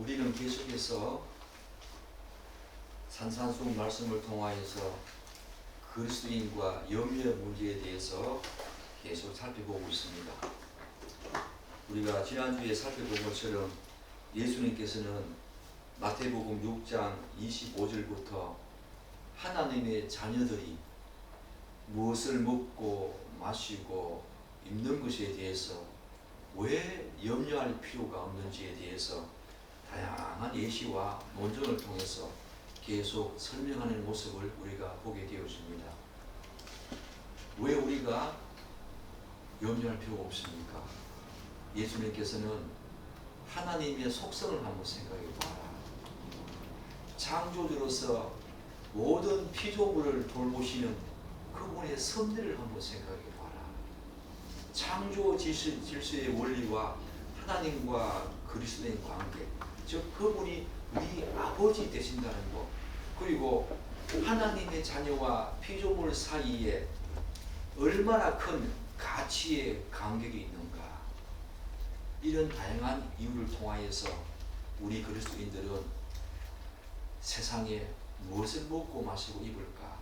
우리는 계속해서 산산수훈 말씀을 통하여서 그리스도인과 염려의 문제에 대해서 계속 살펴보고 있습니다. 우리가 지난주에 살펴본 것처럼 예수님께서는 마태복음 6장 25절부터 하나님의 자녀들이 무엇을 먹고 마시고 입는 것에 대해서 왜 염려할 필요가 없는지에 대해서 다양한 예시와 논증을 통해서 계속 설명하는 모습을 우리가 보게 되었습니다. 왜 우리가 염려할 필요가 없습니까? 예수님께서는 하나님의 속성을 한번 생각해 봐라. 창조주로서 모든 피조물을 돌보시는 그분의 섭리를 한번 생각해 봐라. 창조 질서의 원리와 하나님과 그리스도의 관계, 즉 그분이 우리 아버지 되신다는 것, 그리고 하나님의 자녀와 피조물 사이에 얼마나 큰 가치의 간격이 있는가, 이런 다양한 이유를 통하여서 우리 그리스도인들은 세상에 무엇을 먹고 마시고 입을까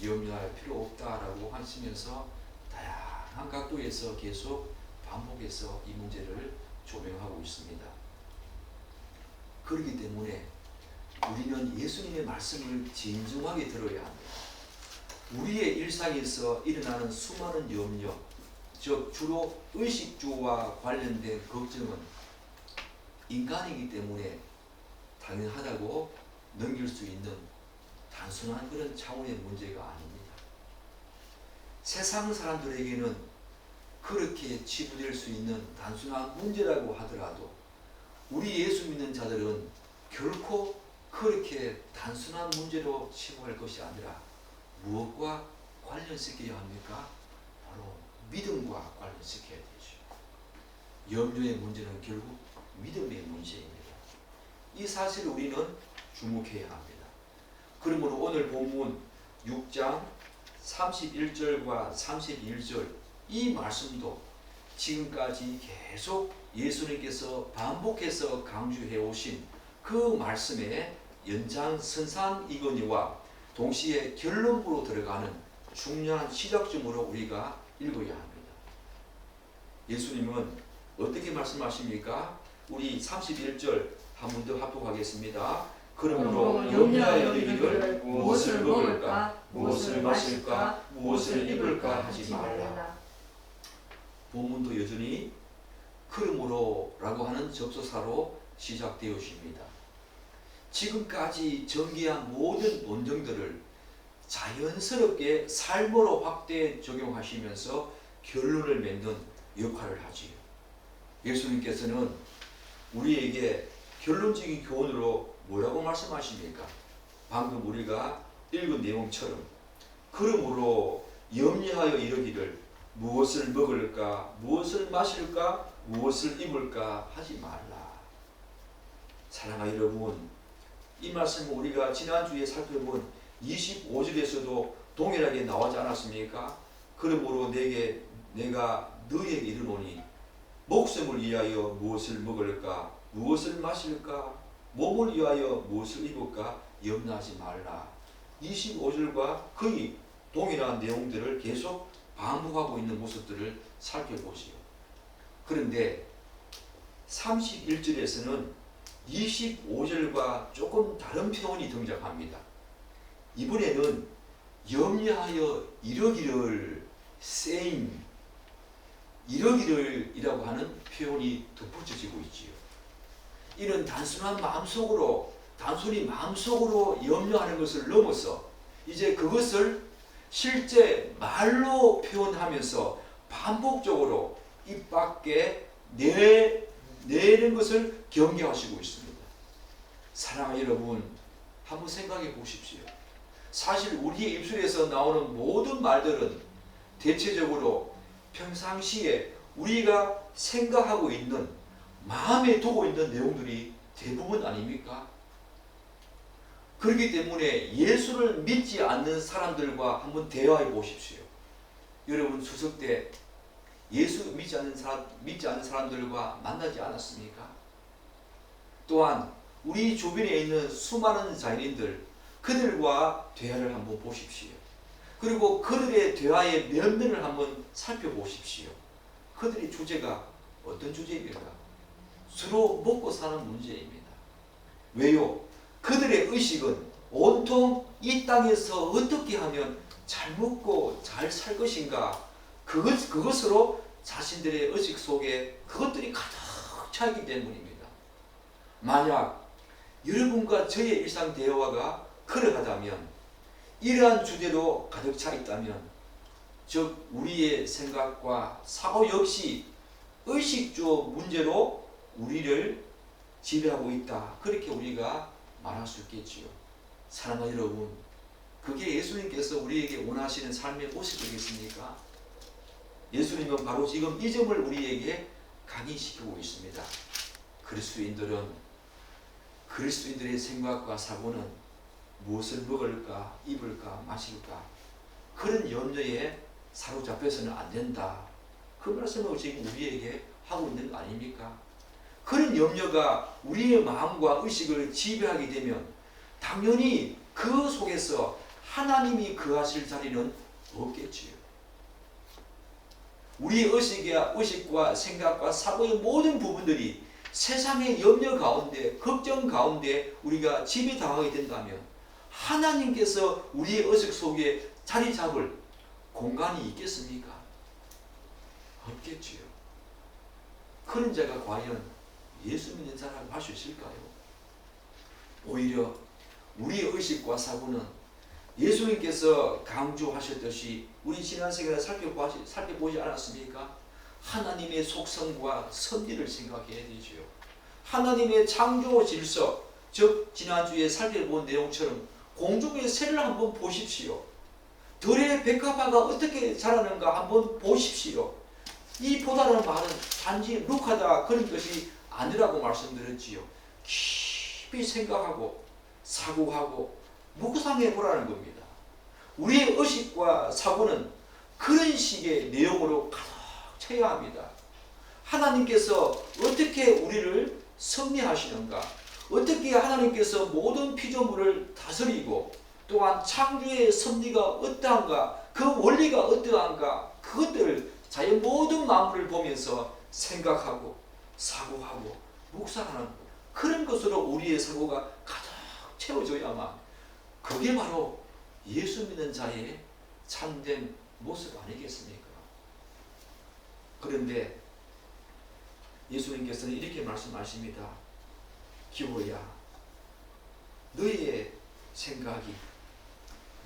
염려할 필요 없다라고 하시면서 다양한 각도에서 계속 반복해서 이 문제를 조명하고 있습니다. 그렇기 때문에 우리는 예수님의 말씀을 진중하게 들어야 합니다. 우리의 일상에서 일어나는 수많은 염려, 즉 주로 의식주와 관련된 걱정은 인간이기 때문에 당연하다고 넘길 수 있는 단순한 그런 차원의 문제가 아닙니다. 세상 사람들에게는 그렇게 치부될 수 있는 단순한 문제라고 하더라도 우리 예수 믿는 자들은 결코 그렇게 단순한 문제로 치부할 것이 아니라 무엇과 관련시켜야 합니까? 바로 믿음과 관련시켜야 되죠. 염려의 문제는 결국 믿음의 문제입니다. 이 사실을 우리는 주목해야 합니다. 그러므로 오늘 본문 6장 31절과 31절 이 말씀도 지금까지 계속 예수님께서 반복해서 강조해 오신 그 말씀의 연장선상이거니와 동시에 결론부로 들어가는 중요한 시작점으로 우리가 읽어야 합니다. 예수님은 어떻게 말씀하십니까? 우리 31절 한 번 더 합독하겠습니다. 그러므로 염려하여 이르기를 무엇을 먹을까, 무엇을 마실까, 무엇을 입을까 하지 말라. 본문도 여전히 그러므로 라고 하는 접속사로 시작되었습니다. 지금까지 전개한 모든 논쟁들을 자연스럽게 삶으로 확대 적용하시면서 결론을 맺는 역할을 하지요. 예수님께서는 우리에게 결론적인 교훈으로 뭐라고 말씀하십니까? 방금 우리가 읽은 내용처럼 그러므로 염려하여 이르기를 무엇을 먹을까, 무엇을 마실까, 무엇을 입을까 하지 말라. 사랑하는 여러분, 이 말씀은 우리가 지난주에 살펴본 25절에서도 동일하게 나오지 않았습니까? 그러므로 내가 너희에게 이르노니 목숨을 위하여 무엇을 먹을까, 무엇을 마실까, 몸을 위하여 무엇을 입을까 염려하지 말라. 25절과 거의 동일한 내용들을 계속 반복하고 있는 모습들을 살펴보시오. 그런데 31절에서는 25절과 조금 다른 표현이 등장합니다. 이번에는 염려하여 이러기를 saying, 이러기를 이라고 하는 표현이 덧붙여지고 있지요. 이는 단순히 마음속으로 염려하는 것을 넘어서 이제 그것을 실제 말로 표현하면서 반복적으로 입 밖에 내는 것을 경계하시고 있습니다. 사랑하는 여러분, 한번 생각해 보십시오. 사실 우리의 입술에서 나오는 모든 말들은 대체적으로 평상시에 우리가 생각하고 있는, 마음에 두고 있는 내용들이 대부분 아닙니까? 그렇기 때문에 예수를 믿지 않는 사람들과 한번 대화해 보십시오. 여러분 추석 때 예수 믿지 않는 사람들과 만나지 않았습니까? 또한 우리 주변에 있는 수많은 자연인들, 그들과 대화를 한번 보십시오. 그리고 그들의 대화의 면면을 한번 살펴보십시오. 그들의 주제가 어떤 주제입니까? 서로 먹고 사는 문제입니다. 왜요? 그들의 의식은 온통 이 땅에서 어떻게 하면 잘 먹고 잘 살 것인가, 그것으로 자신들의 의식 속에 그것들이 가득 차 있기 때문입니다. 만약 여러분과 저의 일상 대화가 그러하다면, 이러한 주제로 가득 차 있다면, 즉 우리의 생각과 사고 역시 의식주 문제로 우리를 지배하고 있다, 그렇게 우리가 말할 수 있겠지요. 사랑하는 여러분, 그게 예수님께서 우리에게 원하시는 삶의 모습이겠습니까? 예수님은 바로 지금 이 점을 우리에게 강의시키고 있습니다. 그리스도인들의 생각과 사고는 무엇을 먹을까, 입을까, 마실까, 그런 염려에 사로잡혀서는 안 된다, 그 말씀을 지금 우리에게 하고 있는 거 아닙니까? 그런 염려가 우리의 마음과 의식을 지배하게 되면 당연히 그 속에서 하나님이 거하실 자리는 없겠지요. 우리의 의식과 생각과 사고의 모든 부분들이 세상의 염려 가운데, 걱정 가운데 우리가 지배당하게 된다면 하나님께서 우리의 의식 속에 자리 잡을 공간이 있겠습니까? 없겠지요. 그런 자가 과연 예수 믿는 자라고 할 수 있을까요? 오히려 우리의 의식과 사고는 예수님께서 강조하셨듯이 우리 지난 시간에 살펴보지 않았습니까? 하나님의 속성과 섭리를 생각해야 되지요. 하나님의 창조 질서, 즉 지난주에 살펴본 내용처럼 공중의 새를 한번 보십시오. 들의 백합화가 어떻게 자라는가 한번 보십시오. 이 보다라는 말은 단지 룩하다 그런 것이 아니라고 말씀드렸지요. 깊이 생각하고 사고하고 묵상해 보라는 겁니다. 우리의 의식과 사고는 그런 식의 내용으로 가득 채워야 합니다. 하나님께서 어떻게 우리를 섭리하시는가, 어떻게 하나님께서 모든 피조물을 다스리고 또한 창조의 섭리가 어떠한가, 그 원리가 어떠한가, 그것들 자연 모든 만물을 보면서 생각하고 사고하고 묵상하는 그런 것으로 우리의 사고가 가득 채워져야만, 그게 바로 예수 믿는 자의 참된 모습 아니겠습니까? 그런데 예수님께서는 이렇게 말씀하십니다. 기호야, 너의 생각이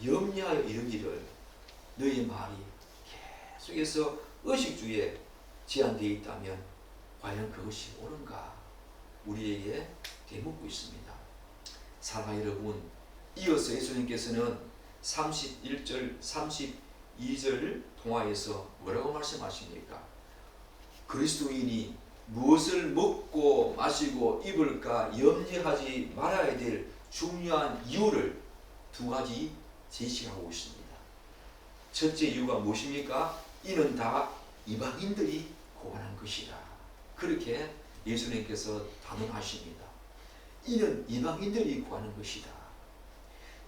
염려하여 이르기를 너의 말이 계속해서 의식주에 제한되어 있다면 과연 그것이 옳은가? 우리에게 되묻고 있습니다. 사랑하는 여러분, 이어서 예수님께서는 31절, 32절 통하여서 뭐라고 말씀하십니까? 그리스도인이 무엇을 먹고 마시고 입을까 염려하지 말아야 될 중요한 이유를 두 가지 제시하고 있습니다. 첫째 이유가 무엇입니까? 이는 다 이방인들이 고안한 것이다. 그렇게 예수님께서 단언하십니다. 이는 이방인들이 구하는 것이다.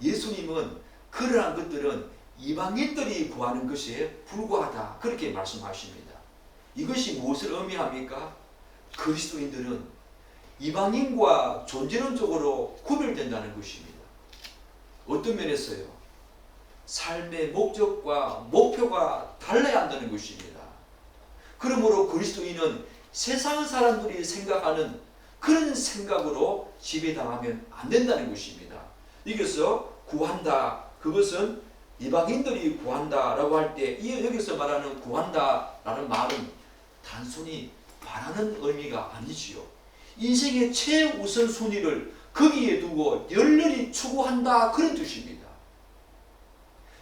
예수님은 그러한 것들은 이방인들이 구하는 것에 불과하다, 그렇게 말씀하십니다. 이것이 무엇을 의미합니까? 그리스도인들은 이방인과 존재론적으로 구별된다는 것입니다. 어떤 면에서요? 삶의 목적과 목표가 달라야 한다는 것입니다. 그러므로 그리스도인은 세상 사람들이 생각하는 그런 생각으로 지배당하면 안 된다는 것입니다. 여기서 구한다, 그것은 이방인들이 구한다라고 할 때 여기서 말하는 구한다라는 말은 단순히 바라는 의미가 아니지요. 인생의 최우선순위를 거기에 두고 열렬히 추구한다, 그런 뜻입니다.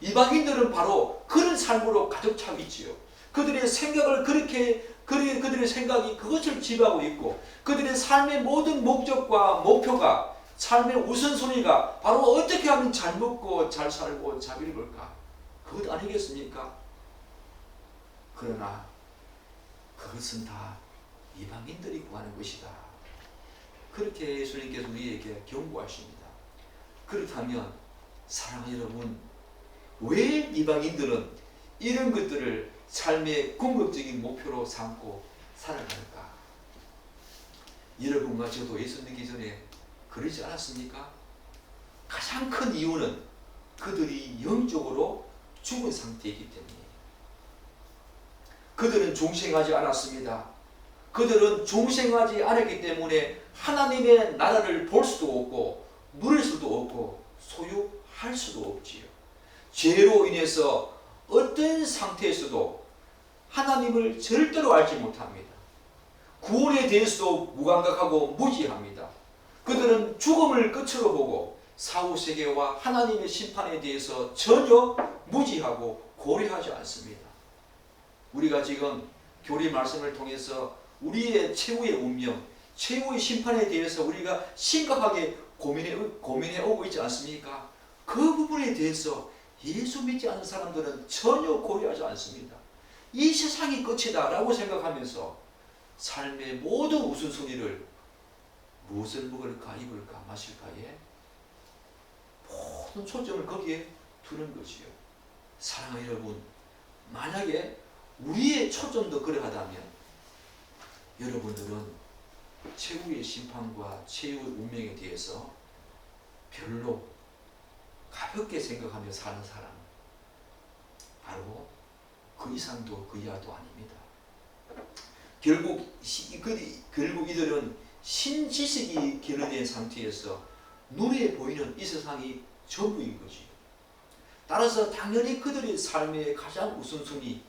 이방인들은 바로 그런 삶으로 가득 차 있지요. 그들의 생각을 그들의 생각이 그것을 지배하고 있고, 그들의 삶의 모든 목적과 목표가, 삶의 우선순위가 바로 어떻게 하면 잘 먹고 잘 살고 잘 읽을까, 그것 아니겠습니까? 그러나 그것은 다 이방인들이 구하는 것이다. 그렇게 예수님께서 우리에게 경고하십니다. 그렇다면 사랑하는 여러분, 왜 이방인들은 이런 것들을 삶의 궁극적인 목표로 삼고 살아가는가? 여러분과 저도 예수 믿기 전에 그러지 않았습니까? 가장 큰 이유는 그들이 영적으로 죽은 상태이기 때문이에요. 그들은 중생하지 않았습니다. 그들은 중생하지 않았기 때문에 하나님의 나라를 볼 수도 없고 누릴 수도 없고 소유할 수도 없지요. 죄로 인해서 어떤 상태에서도 하나님을 절대로 알지 못합니다. 구원에 대해서도 무감각하고 무지합니다. 그들은 죽음을 끝으로 보고 사후세계와 하나님의 심판에 대해서 전혀 무지하고 고려하지 않습니다. 우리가 지금 교리 말씀을 통해서 우리의 최후의 운명, 최후의 심판에 대해서 우리가 심각하게 고민해 오고 있지 않습니까? 그 부분에 대해서 예수 믿지 않는 사람들은 전혀 고려하지 않습니다. 이 세상이 끝이다 라고 생각하면서 삶의 모든 우선순위를 무엇을 먹을까, 입을까, 마실까에 모든 초점을 거기에 두는 것이요. 사랑하는 여러분, 만약에 우리의 초점도 그러하다면 여러분들은 최후의 심판과 최후의 운명에 대해서 별로 가볍게 생각하며 사는 사람, 바로 그 이상도 그 이하도 아닙니다. 결국 이들은 신지식이 결여된 상태에서 눈에 보이는 이 세상이 전부인 거지. 따라서 당연히 그들의 삶의 가장 우선순위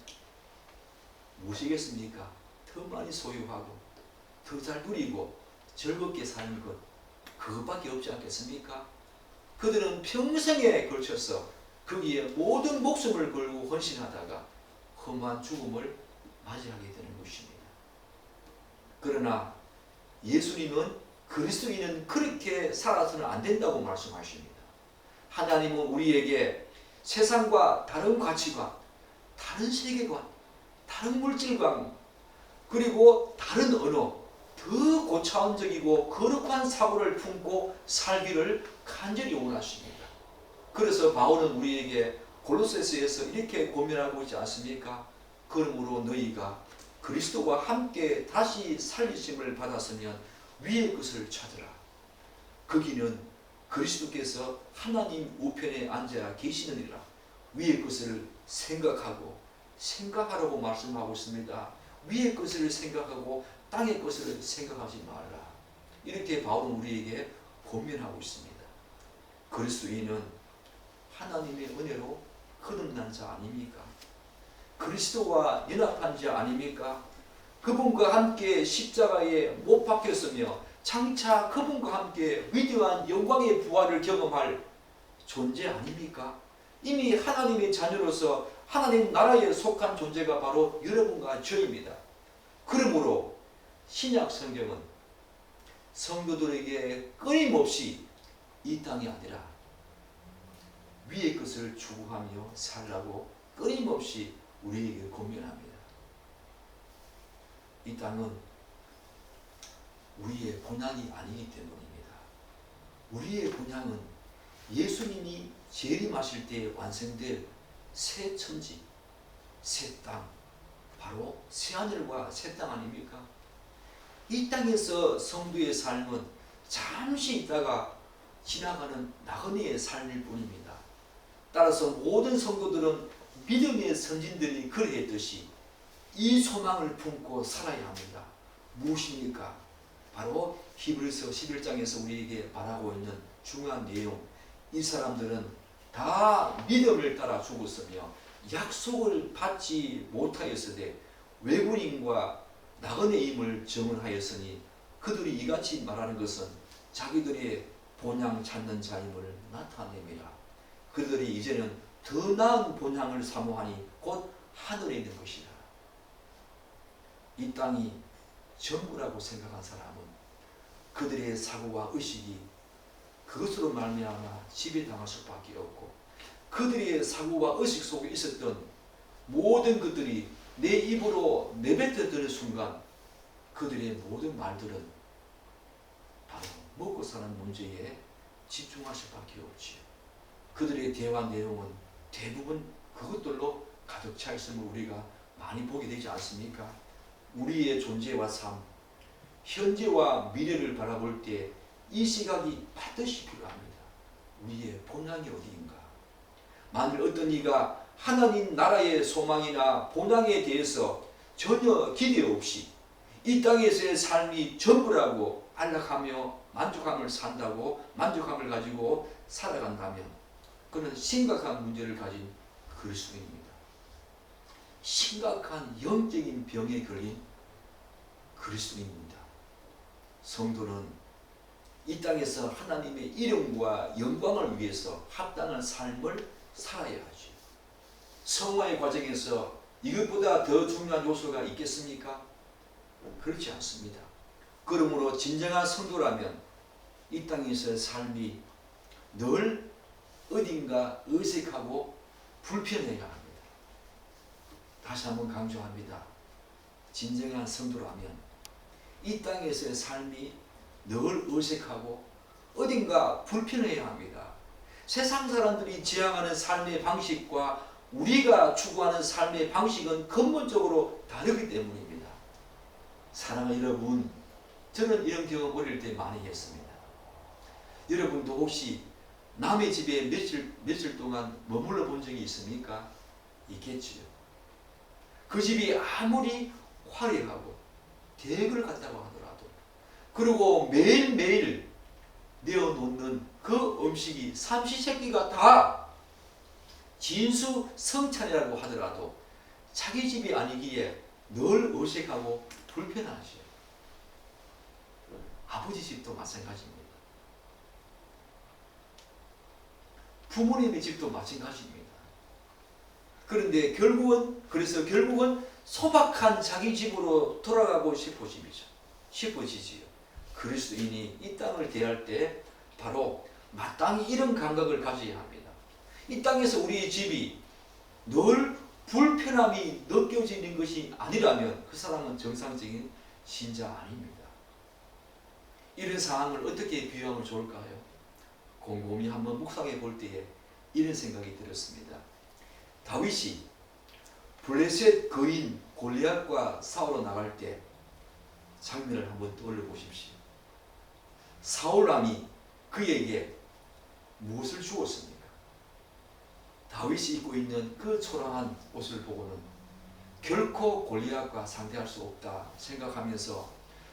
무엇이겠습니까? 더 많이 소유하고 더 잘 누리고 즐겁게 사는 것, 그것밖에 없지 않겠습니까? 그들은 평생에 걸쳐서 거기에 모든 목숨을 걸고 헌신하다가 험한 죽음을 맞이하게 되는 것입니다. 그러나 예수님은 그리스도인은 그렇게 살아서는 안 된다고 말씀하십니다. 하나님은 우리에게 세상과 다른 가치관, 다른 세계관, 다른 물질관, 그리고 다른 언어, 더 고차원적이고 거룩한 사고를 품고 살기를 간절히 원하십니다. 그래서 바울은 우리에게 골로새서에서 이렇게 고민하고 있지 않습니까? 그러므로 너희가 그리스도와 함께 다시 살리심을 받았으면 위의 것을 찾으라. 거기는 그리스도께서 하나님 우편에 앉아 계시느니라. 위의 것을 생각하라고 말씀하고 있습니다. 위의 것을 생각하고 땅의 것을 생각하지 말라. 이렇게 바울은 우리에게 권면하고 있습니다. 그리스도인은 하나님의 은혜로 거듭난 자 아닙니까? 그리스도와 연합한 자 아닙니까? 그분과 함께 십자가에 못 박혔으며 장차 그분과 함께 위대한 영광의 부활을 경험할 존재 아닙니까? 이미 하나님의 자녀로서 하나님 나라에 속한 존재가 바로 여러분과 저입니다. 그러므로 신약 성경은 성도들에게 끊임없이 이 땅이 아니라 위의 것을 추구하며 살라고 끊임없이 우리에게 권면합니다. 이 땅은 우리의 본향이 아니기 때문입니다. 우리의 본향은 예수님이 재림하실 때 완성될 새 천지, 새 땅, 바로 새 하늘과 새 땅 아닙니까? 이 땅에서 성도의 삶은 잠시 있다가 지나가는 나그네의 삶일 뿐입니다. 따라서 모든 성도들은 믿음의 선진들이 그러했듯이 이 소망을 품고 살아야 합니다. 무엇입니까? 바로 히브리서 11장에서 우리에게 말하고 있는 중요한 내용. 이 사람들은 다 믿음을 따라 죽었으며 약속을 받지 못하였으되 외국인과 나그네임을 증언하였으니 그들이 이같이 말하는 것은 자기들의 본향 찾는 자임을 나타냅니다. 그들이 이제는 더 나은 본향을 사모하니 곧 하늘에 있는 것이다. 이 땅이 전부라고 생각한 사람은 그들의 사고와 의식이 그것으로 말미암아 지배당할 수밖에 없고, 그들의 사고와 의식 속에 있었던 모든 것들이 내 입으로 내뱉어드는 순간 그들의 모든 말들은 바로 먹고 사는 문제에 집중할 수밖에 없지요. 그들의 대화 내용은 대부분 그것들로 가득 차 있음을 우리가 많이 보게 되지 않습니까? 우리의 존재와 삶, 현재와 미래를 바라볼 때 이 시각이 반드시 필요합니다. 우리의 본향이 어디인가? 만일 어떤 이가 하나님 나라의 소망이나 본향에 대해서 전혀 기대 없이 이 땅에서의 삶이 전부라고 안락하며 만족함을 산다고 만족함을 가지고 살아간다면 그는 심각한 문제를 가진 그리스도인입니다. 심각한 영적인 병에 걸린 그리스도인입니다. 성도는 이 땅에서 하나님의 이름과 영광을 위해서 합당한 삶을 살아야 하죠. 성화의 과정에서 이것보다 더 중요한 요소가 있겠습니까? 그렇지 않습니다. 그러므로 진정한 성도라면 이 땅에서의 삶이 늘 어딘가 어색하고 불편해야 합니다. 다시 한번 강조합니다. 진정한 성도라면 이 땅에서의 삶이 늘 어색하고 어딘가 불편해야 합니다. 세상 사람들이 지향하는 삶의 방식과 우리가 추구하는 삶의 방식은 근본적으로 다르기 때문입니다. 사랑하는 여러분, 저는 이런 경험 어릴 때 많이 했습니다. 여러분도 혹시 남의 집에 며칠 동안 머물러 본 적이 있습니까? 있겠지요. 그 집이 아무리 화려하고 대역을 갖다고 하더라도 그리고 매일매일 내어놓는 그 음식이 삼시세끼가 다 진수성찬이라고 하더라도 자기 집이 아니기에 늘 어색하고 불편하죠. 아버지 집도 마찬가지입니다. 부모님의 집도 마찬가지입니다. 그런데 결국은 소박한 자기 집으로 돌아가고 싶어지지요. 그리스도인이 이 땅을 대할 때 바로 마땅히 이런 감각을 가져야 합니다. 이 땅에서 우리의 집이 늘 불편함이 느껴지는 것이 아니라면 그 사람은 정상적인 신자 아닙니다. 이런 상황을 어떻게 비유하면 좋을까요? 곰곰이 한번 묵상해 볼 때에 이런 생각이 들었습니다. 다윗이 블레셋 거인 골리앗과 싸우러 나갈 때 장면을 한번 떠올려 보십시오. 사울왕이 그에게 무엇을 주었습니까? 다윗이 입고 있는 그 초라한 옷을 보고는 결코 골리앗과 상대할 수 없다 생각하면서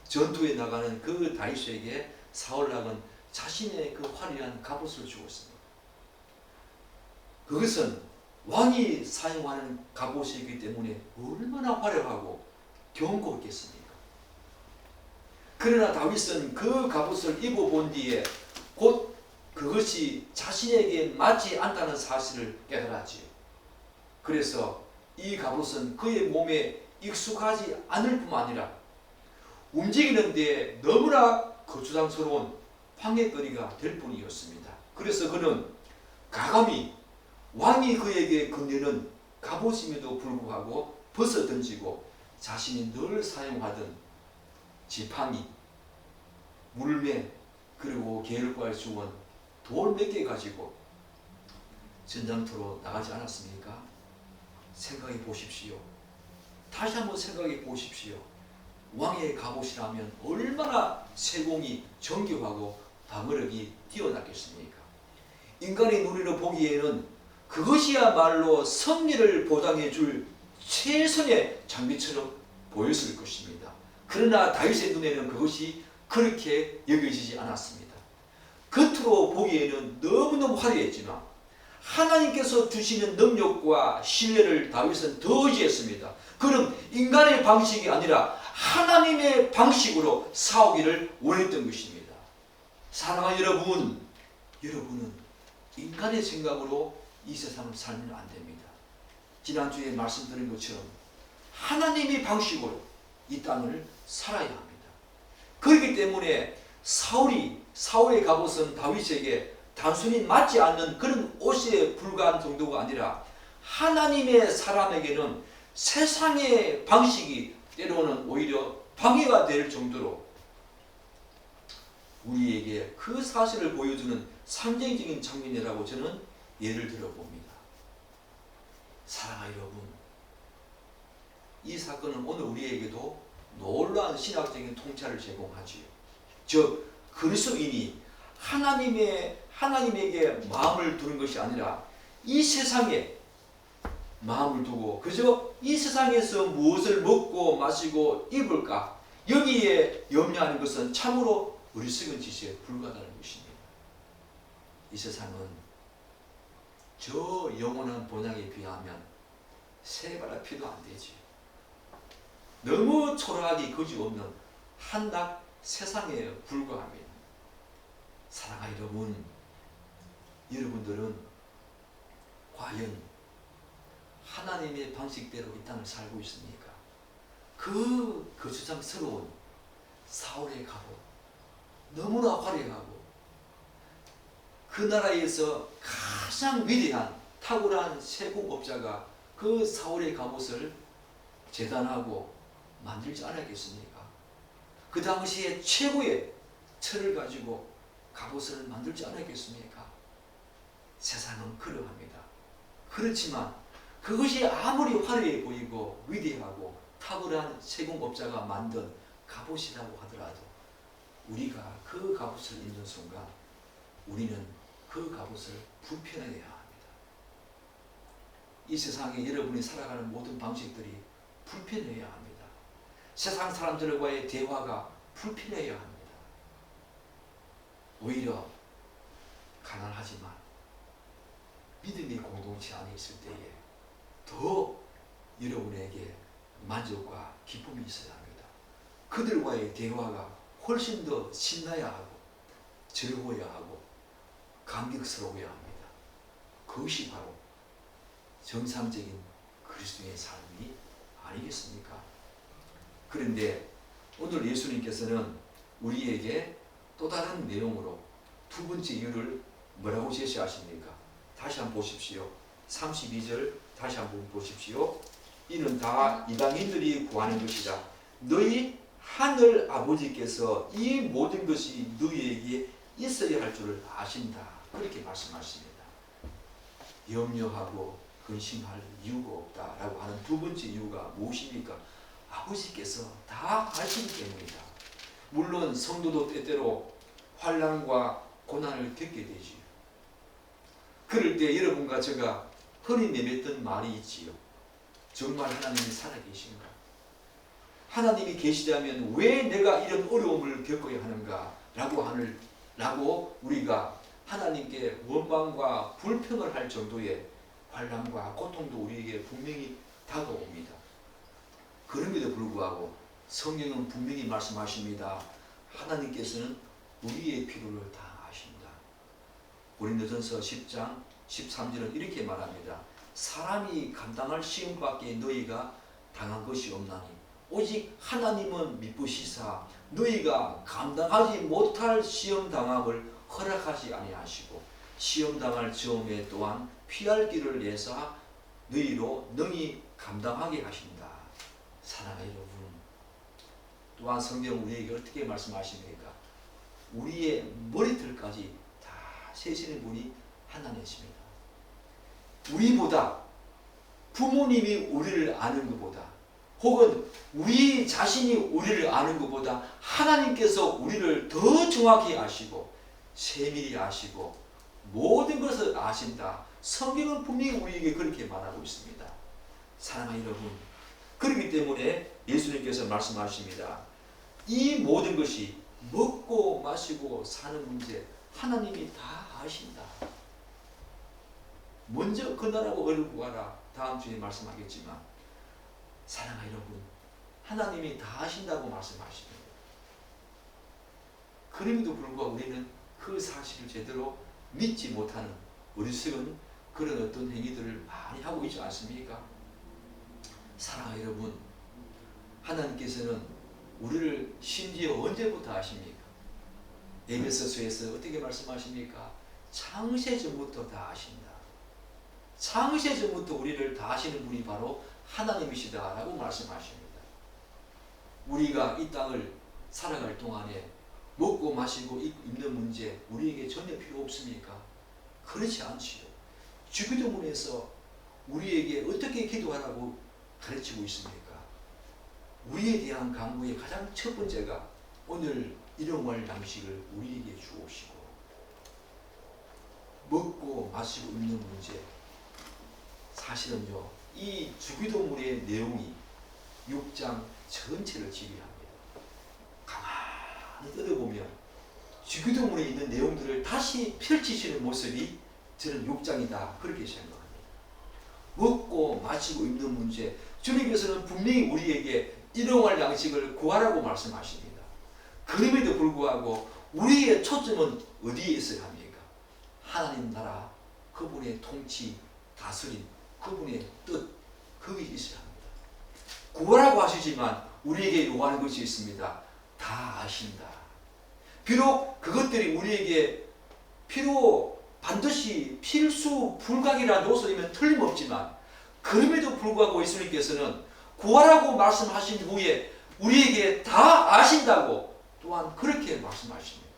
전투에 나가는 그 다윗에게 사울왕은 자신의 그 화려한 갑옷을 주었습니다. 그것은 왕이 사용하는 갑옷이기 때문에 얼마나 화려하고 견고했겠습니까? 그러나 다윗은 그 갑옷을 입어본 뒤에 곧 그것이 자신에게 맞지 않다는 사실을 깨달았지요. 그래서 이 갑옷은 그의 몸에 익숙하지 않을 뿐만 아니라 움직이는데 너무나 거추장스러운 방해거리가 될 뿐이었습니다. 그래서 그는 가감히 왕이 그에게 건네는 갑옷임에도 불구하고 벗어던지고 자신이 늘 사용하던 지팡이, 물매, 그리고 계열과의 주원, 돌 몇 개 가지고 전장터로 나가지 않았습니까? 생각해 보십시오. 다시 한번 생각해 보십시오. 왕의 갑옷이라면 얼마나 세공이 정교하고 방어력이 뛰어났겠습니까? 인간의 눈으로 보기에는 그것이야말로 승리를 보장해 줄 최선의 장비처럼 보였을 것입니다. 그러나 다윗의 눈에는 그것이 그렇게 여겨지지 않았습니다. 겉으로 보기에는 너무너무 화려했지만 하나님께서 주시는 능력과 신뢰를 다윗은 더 의지했습니다. 그는 인간의 방식이 아니라 하나님의 방식으로 싸우기를 원했던 것입니다. 사랑하는 여러분, 여러분은 인간의 생각으로 이 세상을 살면 안 됩니다. 지난주에 말씀드린 것처럼 하나님의 방식으로 이 땅을 살아야 합니다. 그렇기 때문에 사울의 갑옷은 다윗에게 단순히 맞지 않는 그런 옷에 불과한 정도가 아니라 하나님의 사람에게는 세상의 방식이 때로는 오히려 방해가 될 정도로 우리에게 가운데 그 사실을 보여주는 상징적인 장면이라고 저는 예를 들어 봅니다. 사랑하는 여러분, 이 사건은 오늘 우리에게도 놀라운 신학적인 통찰을 제공하지요. 즉 그리스도인이 하나님에게 마음을 두는 것이 아니라 이 세상에 마음을 두고 그저 이 세상에서 무엇을 먹고 마시고 입을까 여기에 염려하는 것은 참으로 어리석은 짓에 불과하다는 것입니다. 이 세상은 저 영원한 본향에 비하면 새바라 피도 안 되지. 너무 초라하기 거지없는 한낱 세상에 불과합니다. 사랑하는 여러분, 여러분들은 과연 하나님의 방식대로 이 땅을 살고 있습니까? 그 거추장스러운 사울의 갑옷, 너무나 화려하고 그 나라에서 가장 위대한 탁월한 세공업자가 그 사울의 갑옷을 재단하고 만들지 않았겠습니까? 그 당시에 최고의 철을 가지고 갑옷을 만들지 않았겠습니까? 세상은 그러합니다. 그렇지만 그것이 아무리 화려해 보이고 위대하고 탁월한 세공업자가 만든 갑옷이라고 하더라도 우리가 그 갑옷을 입는 순간 우리는 그 갑옷을 불편해야 합니다. 이 세상에 여러분이 살아가는 모든 방식들이 불편해야 합니다. 세상 사람들과의 대화가 불편해야 합니다. 오히려 가난하지만 믿음의 공동체 안에 있을 때에 더 여러분에게 만족과 기쁨이 있어야 합니다. 그들과의 대화가 훨씬 더 신나야 하고 즐거워야 하고 감격스러워야 합니다. 그것이 바로 정상적인 그리스도의 삶이 아니겠습니까? 그런데 오늘 예수님께서는 우리에게 또 다른 내용으로 두 번째 이유를 뭐라고 제시하십니까? 다시 한번 보십시오. 32절 다시 한번 보십시오. 이는 다 이방인들이 구하는 것이다. 너희 하늘 아버지께서 이 모든 것이 너희에게 있어야 할 줄을 아신다. 그렇게 말씀하십니다. 염려하고 근심할 이유가 없다라고 하는 두 번째 이유가 무엇입니까? 아버지께서 다 아시기 때문이다. 물론 성도도 때때로 환난과 고난을 겪게 되지요. 그럴 때 여러분과 제가 흔히 내뱉던 말이 있지요. 정말 하나님이 살아계신가? 하나님이 계시다면 왜 내가 이런 어려움을 겪어야 하는가? 라고 우리가 하나님께 원망과 불평을 할 정도의 환난과 고통도 우리에게 분명히 다가옵니다. 그럼에도 불구하고 성경은 분명히 말씀하십니다. 하나님께서는 우리의 필요를 다 아신다. 고린도전서 10장 13절은 이렇게 말합니다. 사람이 감당할 시험밖에 너희가 당한 것이 없나니 오직 하나님은 미쁘시사 너희가 감당하지 못할 시험 당함을 허락하지 아니하시고 시험 당할 즈음에 또한 피할 길을 내사 너희로 능히 감당하게 하신다. 사랑하는 여러분, 또한 성경 우리에게 어떻게 말씀하십니까? 우리의 머리털까지 다 세시는 분이 하나님이십니다. 우리보다 부모님이 우리를 아는 것보다 혹은 우리 자신이 우리를 아는 것보다 하나님께서 우리를 더 정확히 아시고 세밀히 아시고 모든 것을 아신다. 성경은 분명히 우리에게 그렇게 말하고 있습니다. 사랑하는 여러분, 그렇기 때문에 예수님께서 말씀하십니다. 이 모든 것이 먹고 마시고 사는 문제 하나님이 다 아신다. 먼저 건너라고 의를 구하라. 다음 주에 말씀하겠지만 사랑하는 여러분, 하나님이 다 아신다고 말씀하십니다. 그럼에도 불구하고 우리는 그 사실을 제대로 믿지 못하는 어리석은 그런 어떤 행위들을 많이 하고 있지 않습니까? 사랑하는 여러분, 하나님께서는 우리를 심지어 언제부터 아십니까? 에베소서에서 어떻게 말씀하십니까? 창세전부터 다 아신다. 창세전부터 우리를 다 아시는 분이 바로 하나님이시다라고 말씀하십니다. 우리가 이 땅을 살아갈 동안에 먹고 마시고 입는 문제 우리에게 전혀 필요 없습니까? 그렇지 않지요. 주기도문에서 우리에게 어떻게 기도하라고 가르치고 있습니까? 우리에 대한 강구의 가장 첫 번째가 오늘 일용할 양식을 우리에게 주옵시고, 먹고 마시고 입는 문제, 사실은요 이 주기도문의 내용이 6장 전체를 지휘합니다. 가만히 뜯어보면 주기도문에 있는 내용들을 다시 펼치시는 모습이 저는 6장이다 그렇게 생각합니다. 먹고 마시고 입는 문제, 주님께서는 분명히 우리에게 일용할 양식을 구하라고 말씀하십니다. 그럼에도 불구하고 우리의 초점은 어디에 있어야 합니까? 하나님 나라, 그분의 통치, 다스림, 그분의 뜻, 거기에 있어야 합니다. 구하라고 하시지만 우리에게 요구하는 것이 있습니다. 다 아신다. 비록 그것들이 우리에게 반드시 필수 불가이라는 요소이면 틀림없지만, 그럼에도 불구하고 예수님께서는 구하라고 말씀하신 후에 우리에게 다 아신다고 또한 그렇게 말씀하십니다.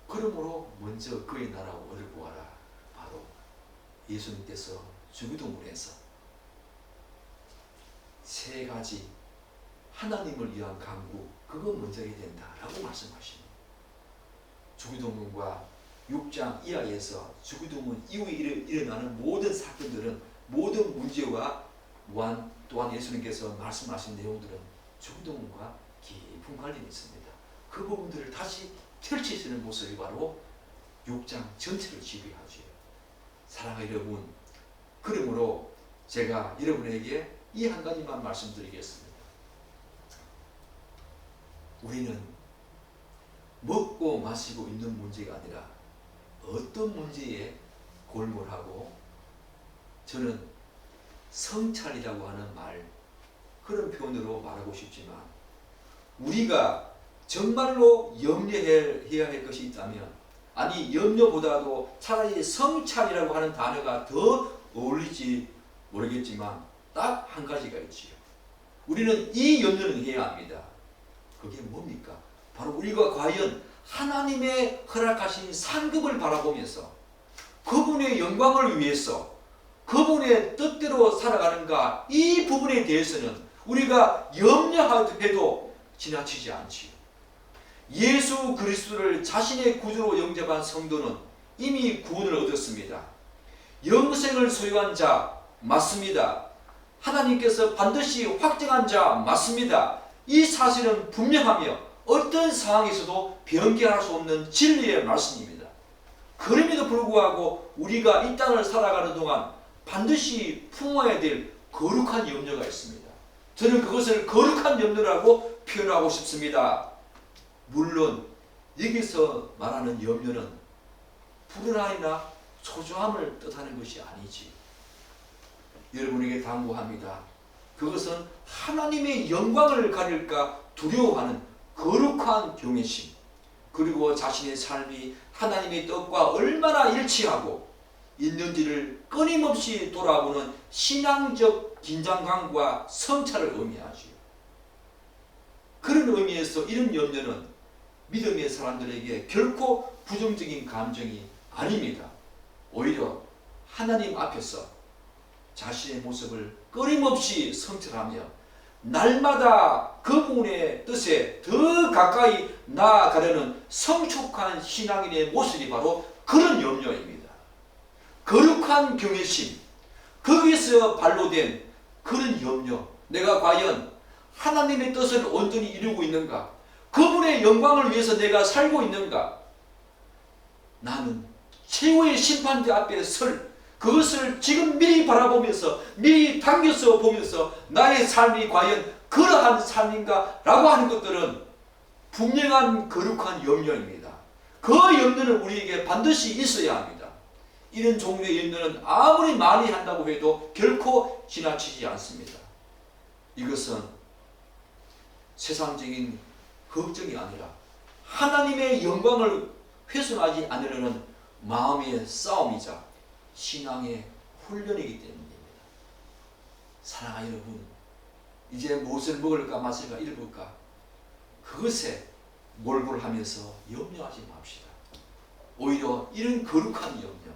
그러므로 먼저 그의 나라와 의를 구하라. 바로 예수님께서 주기도문에서 세 가지 하나님을 위한 간구, 그거 먼저 해야 된다라고 말씀하십니다. 주기도문과 6장 이하에서 주기도문 이후에 일어나는 모든 사건들은, 모든 문제와 또한 예수님께서 말씀하신 내용들은 주기도문과 깊은 관련이 있습니다. 그 부분들을 다시 펼치시는 모습이 바로 6장 전체를 지휘하죠. 사랑하는 여러분, 그러므로 제가 여러분에게 이 한 가지만 말씀드리겠습니다. 우리는 먹고 마시고 있는 문제가 아니라 어떤 문제에 골몰하고, 저는 성찰이라고 하는 말, 그런 표현으로 말하고 싶지만, 우리가 정말로 염려해야 할 것이 있다면, 아니 염려보다도 차라리 성찰이라고 하는 단어가 더 어울릴지 모르겠지만 딱 한 가지가 있지요. 우리는 이 염려는 해야 합니다. 그게 뭡니까? 바로 우리가 과연 하나님의 허락하신 상급을 바라보면서 그분의 영광을 위해서 그분의 뜻대로 살아가는가, 이 부분에 대해서는 우리가 염려해도 지나치지 않지요. 예수 그리스도를 자신의 구주로 영접한 성도는 이미 구원을 얻었습니다. 영생을 소유한 자 맞습니다. 하나님께서 반드시 확정한 자 맞습니다. 이 사실은 분명하며 어떤 상황에서도 변경할 수 없는 진리의 말씀입니다. 그럼에도 불구하고 우리가 이 땅을 살아가는 동안 반드시 품어야 될 거룩한 염려가 있습니다. 저는 그것을 거룩한 염려라고 표현하고 싶습니다. 물론 여기서 말하는 염려는 불안이나 초조함을 뜻하는 것이 아니지. 여러분에게 당부합니다. 그것은 하나님의 영광을 가릴까 두려워하는 거룩한 경외심, 그리고 자신의 삶이 하나님의 뜻과 얼마나 일치하고 있는지를 끊임없이 돌아보는 신앙적 긴장감과 성찰을 의미하지요. 그런 의미에서 이런 염려는 믿음의 사람들에게 결코 부정적인 감정이 아닙니다. 오히려 하나님 앞에서 자신의 모습을 끊임없이 성찰하며 날마다 그분의 뜻에 더 가까이 나아가려는 성숙한 신앙인의 모습이 바로 그런 염려입니다. 거룩한 경외심, 거기서 발로된 그런 염려, 내가 과연 하나님의 뜻을 온전히 이루고 있는가? 그분의 영광을 위해서 내가 살고 있는가? 나는 최후의 심판대 앞에 그것을 지금 미리 바라보면서, 미리 당겨서 보면서 나의 삶이 과연 그러한 삶인가? 라고 하는 것들은 분명한 거룩한 염려입니다. 그 염려는 우리에게 반드시 있어야 합니다. 이런 종류의 염려는 아무리 많이 한다고 해도 결코 지나치지 않습니다. 이것은 세상적인 걱정이 아니라 하나님의 영광을 훼손하지 않으려는 마음의 싸움이자 신앙의 훈련이기 때문입니다. 사랑하는 여러분, 이제 무엇을 먹을까 마실까 입을까, 그것에 몰골하면서 염려하지 맙시다. 오히려 이런 거룩한 염려,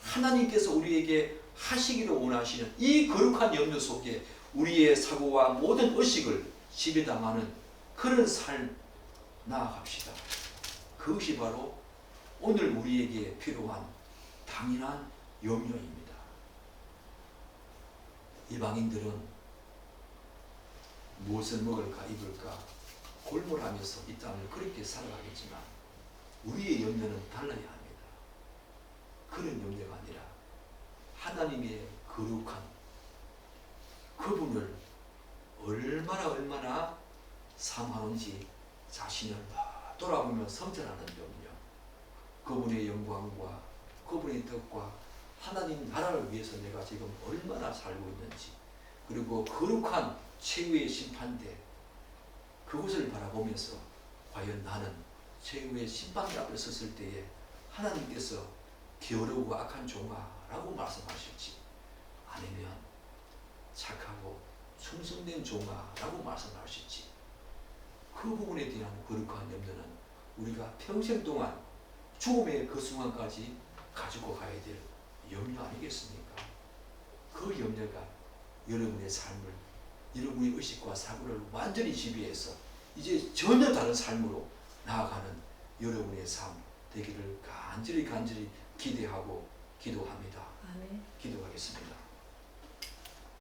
하나님께서 우리에게 하시기를 원하시는 이 거룩한 염려 속에 우리의 사고와 모든 의식을 지배당하는 그런 삶 나아갑시다. 그것이 바로 오늘 우리에게 필요한 당연한 염려입니다. 이방인들은 무엇을 먹을까 입을까 골몰하면서 이 땅을 그렇게 살아가겠지만 우리의 염려는 달라야 합니다. 그런 염려가 아니라 하나님의 거룩한 그분을 얼마나 사모하는지 자신을 돌아보며 성찰하는 염려, 그분의 영광과 그분의 뜻과 하나님 나라를 위해서 내가 지금 얼마나 살고 있는지, 그리고 거룩한 최후의 심판대 그것을 바라보면서 과연 나는 최후의 심판대 앞에 섰을 때에 하나님께서 게으르고 악한 종아 라고 말씀하실지, 아니면 착하고 충성된 종아 라고 말씀하실지, 그 부분에 대한 거룩한 염려는 우리가 평생 동안 죽음의 그 순간까지 가지고 가야 될 염려 아니겠습니까? 그 염려가 여러분의 삶을, 여러분의 의식과 사고를 완전히 지배해서 이제 전혀 다른 삶으로 나아가는 여러분의 삶 되기를 간절히 기대하고 기도합니다. 아멘. 기도하겠습니다.